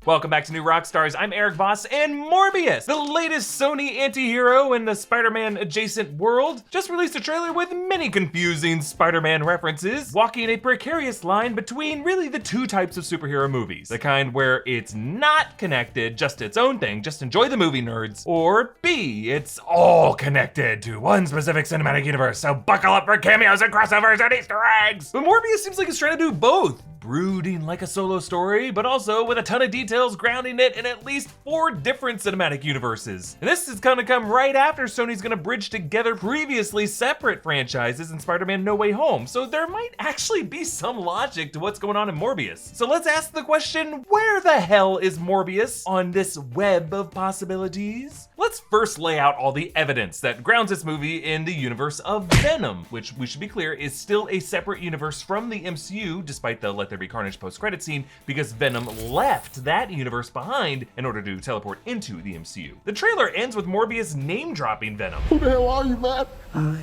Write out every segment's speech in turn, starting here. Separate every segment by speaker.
Speaker 1: Welcome back to New Rockstars. I'm Erik Voss, and Morbius, the latest Sony anti-hero in the Spider-Man adjacent world, just released a trailer with many confusing Spider-Man references, walking a precarious line between really the two types of superhero movies. The kind where it's not connected, just its own thing, just enjoy the movie, nerds, or B, it's all connected to one specific cinematic universe, so buckle up for cameos and crossovers and Easter eggs. But Morbius seems like it's trying to do both. Brooding like a solo story, but also with a ton of details grounding it in at least 4 different cinematic universes. And this is gonna come right after Sony's gonna bridge together previously separate franchises in Spider-Man No Way Home, so there might actually be some logic to what's going on in Morbius. So let's ask the question, where the hell is Morbius on this web of possibilities? Let's first lay out all the evidence that grounds this movie in the universe of Venom, which we should be clear is still a separate universe from the MCU, despite the Let There Be Carnage post-credit scene, because Venom left that universe behind in order to teleport into the MCU. The trailer ends with Morbius name-dropping Venom.
Speaker 2: Who the hell are you, man? I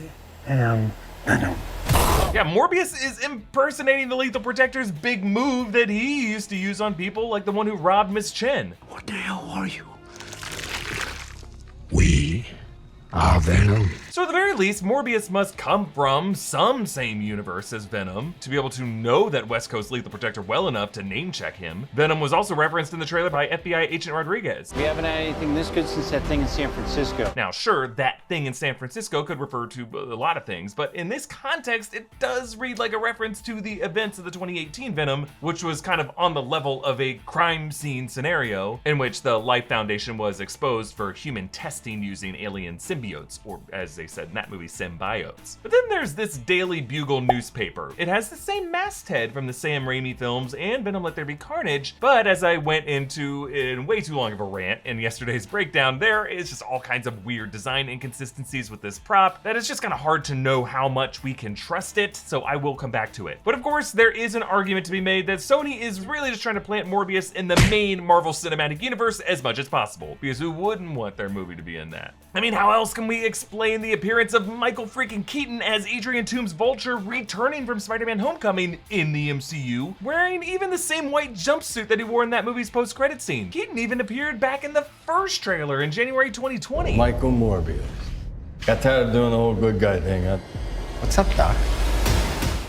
Speaker 2: am Venom.
Speaker 1: Yeah, Morbius is impersonating the Lethal Protector's big move that he used to use on people like the one who robbed Miss Chen.
Speaker 2: What the hell are you? We are Venom.
Speaker 1: So at the very least, Morbius must come from some same universe as Venom to be able to know that West Coast Lethal Protector well enough to name check him. Venom was also referenced in the trailer by FBI agent Rodriguez.
Speaker 3: We haven't had anything this good since that thing in San Francisco.
Speaker 1: Now sure, that thing in San Francisco could refer to a lot of things, but in this context, it does read like a reference to the events of the 2018 Venom, which was kind of on the level of a crime scene scenario in which the Life Foundation was exposed for human testing using alien symbiotes, or as they said in that movie, symbiotes. But then there's this Daily Bugle newspaper. It has the same masthead from the Sam Raimi films and Venom Let There Be Carnage, but as I went into in way too long of a rant in yesterday's breakdown, there is just all kinds of weird design inconsistencies with this prop that it's just kind of hard to know how much we can trust it, so I will come back to it. But of course, there is an argument to be made that Sony is really just trying to plant Morbius in the main Marvel Cinematic Universe as much as possible, because who wouldn't want their movie to be in that? I mean, how else can we explain the appearance of Michael freaking Keaton as Adrian Toomes' Vulture returning from Spider-Man Homecoming in the MCU, wearing even the same white jumpsuit that he wore in that movie's post-credit scene? Keaton even appeared back in the first trailer in January 2020.
Speaker 4: Michael Morbius. Got tired of doing the whole good guy thing, huh? What's up, Doc?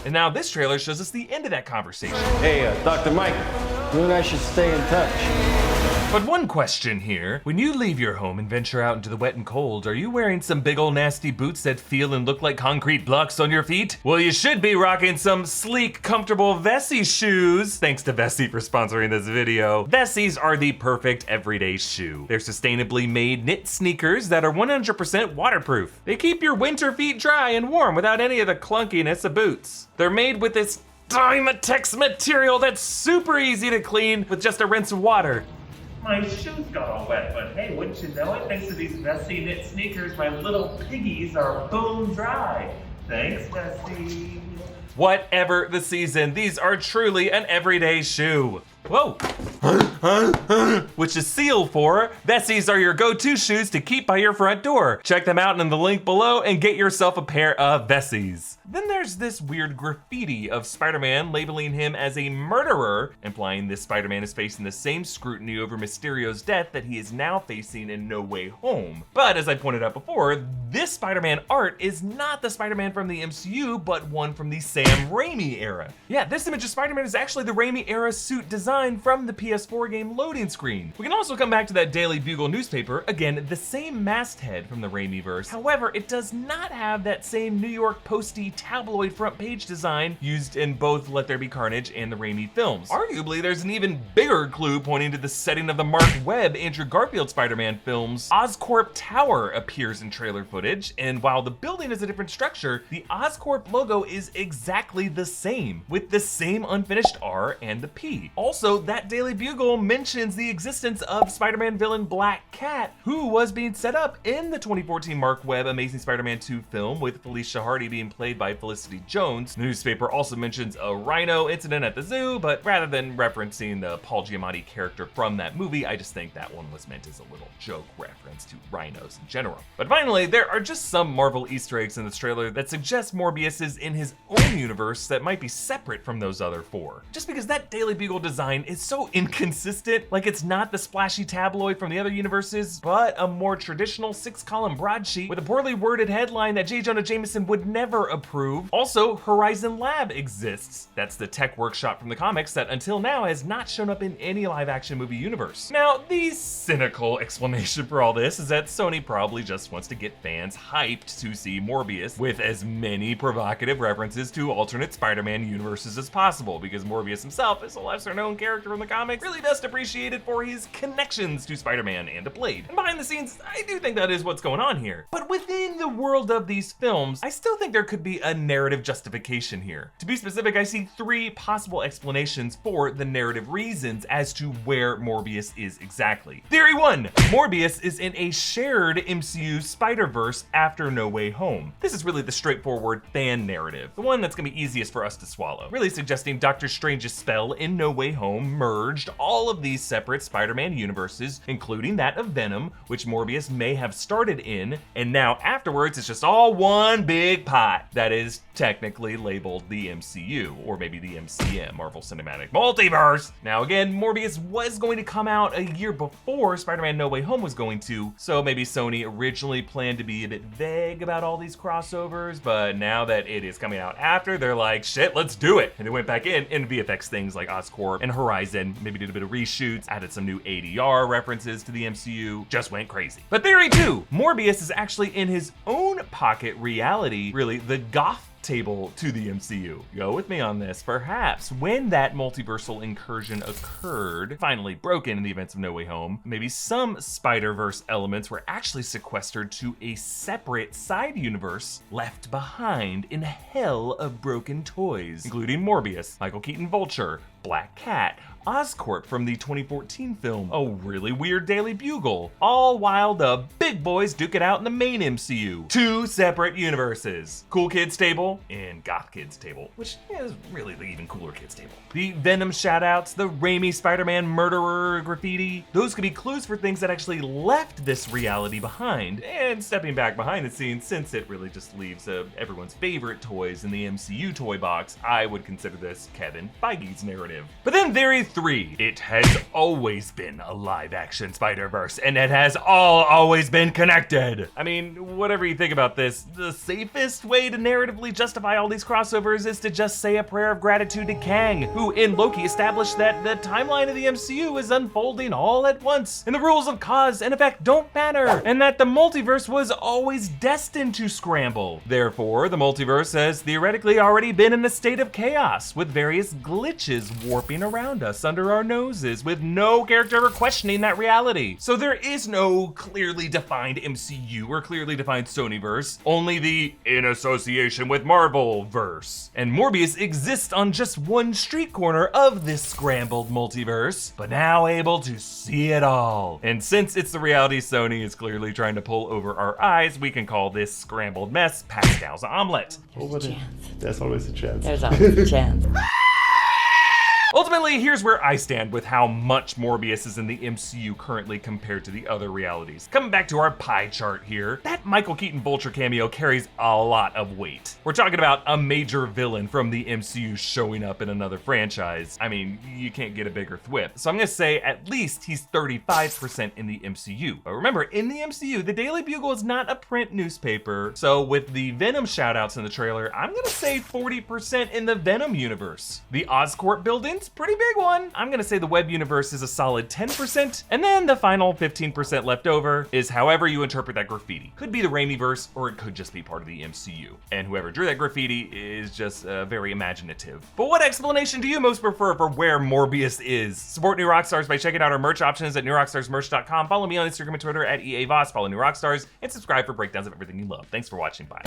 Speaker 1: And now this trailer shows us the end of that conversation.
Speaker 4: Hey, Dr. Mike, you and I should stay in touch.
Speaker 1: But one question here, when you leave your home and venture out into the wet and cold, are you wearing some big ol' nasty boots that feel and look like concrete blocks on your feet? Well, you should be rocking some sleek, comfortable Vessi shoes. Thanks to Vessi for sponsoring this video. Vessis are the perfect everyday shoe. They're sustainably made knit sneakers that are 100% waterproof. They keep your winter feet dry and warm without any of the clunkiness of boots. They're made with this Dymatex material that's super easy to clean with just a rinse of water. My shoes got all wet, but hey, wouldn't you know it? Thanks to these Vessi knit sneakers, my little piggies are bone dry. Thanks, Vessi. Whatever the season, these are truly an everyday shoe. Whoa. Which is sealed for, Vessis are your go-to shoes to keep by your front door. Check them out in the link below and get yourself a pair of Vessis. Then there's this weird graffiti of Spider-Man labeling him as a murderer, implying this Spider-Man is facing the same scrutiny over Mysterio's death that he is now facing in No Way Home. But as I pointed out before, this Spider-Man art is not the Spider-Man from the MCU, but one from the Sam Raimi era. Yeah, this image of Spider-Man is actually the Raimi era suit design from the PS4 game loading screen. We can also come back to that Daily Bugle newspaper, again, the same masthead from the Raimi-verse. However, it does not have that same New York Posty tabloid front page design used in both Let There Be Carnage and the Raimi films. Arguably, there's an even bigger clue pointing to the setting of the Mark Webb Andrew Garfield Spider-Man films. Oscorp Tower appears in trailer footage, and while the building is a different structure, the Oscorp logo is exactly the same, with the same unfinished R and the P. Also, that Daily Bugle mentions the existence of Spider-Man villain Black Cat, who was being set up in the 2014 Mark Webb Amazing Spider-Man 2 film, with Felicia Hardy being played by by Felicity Jones. The newspaper also mentions a rhino incident at the zoo, but rather than referencing the Paul Giamatti character from that movie, I just think that one was meant as a little joke reference to rhinos in general. But finally, there are just some Marvel Easter eggs in this trailer that suggest Morbius is in his own universe that might be separate from those other four. Just because that Daily Bugle design is so inconsistent, like it's not the splashy tabloid from the other universes, but a more traditional 6-column broadsheet with a poorly worded headline that J. Jonah Jameson would never approve. Also, Horizon Lab exists. That's the tech workshop from the comics that until now has not shown up in any live-action movie universe. Now, the cynical explanation for all this is that Sony probably just wants to get fans hyped to see Morbius with as many provocative references to alternate Spider-Man universes as possible, because Morbius himself is a lesser-known character in the comics, really best appreciated for his connections to Spider-Man and to Blade. And behind the scenes, I do think that is what's going on here. But within the world of these films, I still think there could be a narrative justification here. To be specific, I see 3 possible explanations for the narrative reasons as to where Morbius is exactly. Theory 1, Morbius is in a shared MCU Spider-Verse after No Way Home. This is really the straightforward fan narrative, the one that's gonna be easiest for us to swallow, really suggesting Doctor Strange's spell in No Way Home merged all of these separate Spider-Man universes, including that of Venom, which Morbius may have started in, and now afterwards it's just all one big pot that is technically labeled the MCU, or maybe the MCM, Marvel Cinematic Multiverse. Now again, Morbius was going to come out a year before Spider-Man No Way Home was going to, so maybe Sony originally planned to be a bit vague about all these crossovers, but now that it is coming out after, they're like, shit, let's do it. And they went back in VFX things like Oscorp and Horizon, maybe did a bit of reshoots, added some new ADR references to the MCU, just went crazy. But theory 2, Morbius is actually in his own pocket reality, really the goth table to the MCU. Go with me on this. Perhaps when that multiversal incursion occurred, finally broken in the events of No Way Home, maybe some Spider-Verse elements were actually sequestered to a separate side universe left behind in a hell of broken toys, including Morbius, Michael Keaton Vulture, Black Cat, Oscorp from the 2014 film, a really weird Daily Bugle, all while the big boys duke it out in the main MCU. 2 separate universes. Cool Kids Table and Goth Kids Table, which is really the even cooler Kids Table. The Venom shoutouts, the Raimi Spider-Man murderer graffiti, those could be clues for things that actually left this reality behind. And stepping back behind the scenes, since it really just leaves everyone's favorite toys in the MCU toy box, I would consider this Kevin Feige's narrative. But then theory 3, it has always been a live-action Spider-Verse, and it has always been connected. I mean, whatever you think about this, the safest way to narratively justify all these crossovers is to just say a prayer of gratitude to Kang, who in Loki established that the timeline of the MCU is unfolding all at once, and the rules of cause and effect don't matter, and that the multiverse was always destined to scramble. Therefore, the multiverse has theoretically already been in a state of chaos, with various glitches warping around us under our noses, with no character ever questioning that reality. So there is no clearly defined MCU or clearly defined Sonyverse, only the in association with Marvel verse. And Morbius exists on just one street corner of this scrambled multiverse, but now able to see it all. And since it's the reality Sony is clearly trying to pull over our eyes, we can call this scrambled mess Pascal's omelet.
Speaker 5: There's always a chance.
Speaker 6: There's always a chance.
Speaker 1: Ultimately, here's where I stand with how much Morbius is in the MCU currently compared to the other realities. Coming back to our pie chart here, that Michael Keaton Vulture cameo carries a lot of weight. We're talking about a major villain from the MCU showing up in another franchise. I mean, you can't get a bigger thwip. So I'm gonna say at least he's 35% in the MCU. But remember, in the MCU, the Daily Bugle is not a print newspaper. So with the Venom shoutouts in the trailer, I'm gonna say 40% in the Venom universe. The Oscorp building's pretty big one. I'm gonna say the web universe is a solid 10%, and then the final 15% left over is however you interpret that graffiti. Could be the Raimi-verse, or it could just be part of the MCU. And whoever drew that graffiti is just very imaginative. But what explanation do you most prefer for where Morbius is? Support New Rockstars by checking out our merch options at newrockstarsmerch.com. Follow me on Instagram and Twitter at EA Voss. Follow New Rockstars, and subscribe for breakdowns of everything you love. Thanks for watching. Bye.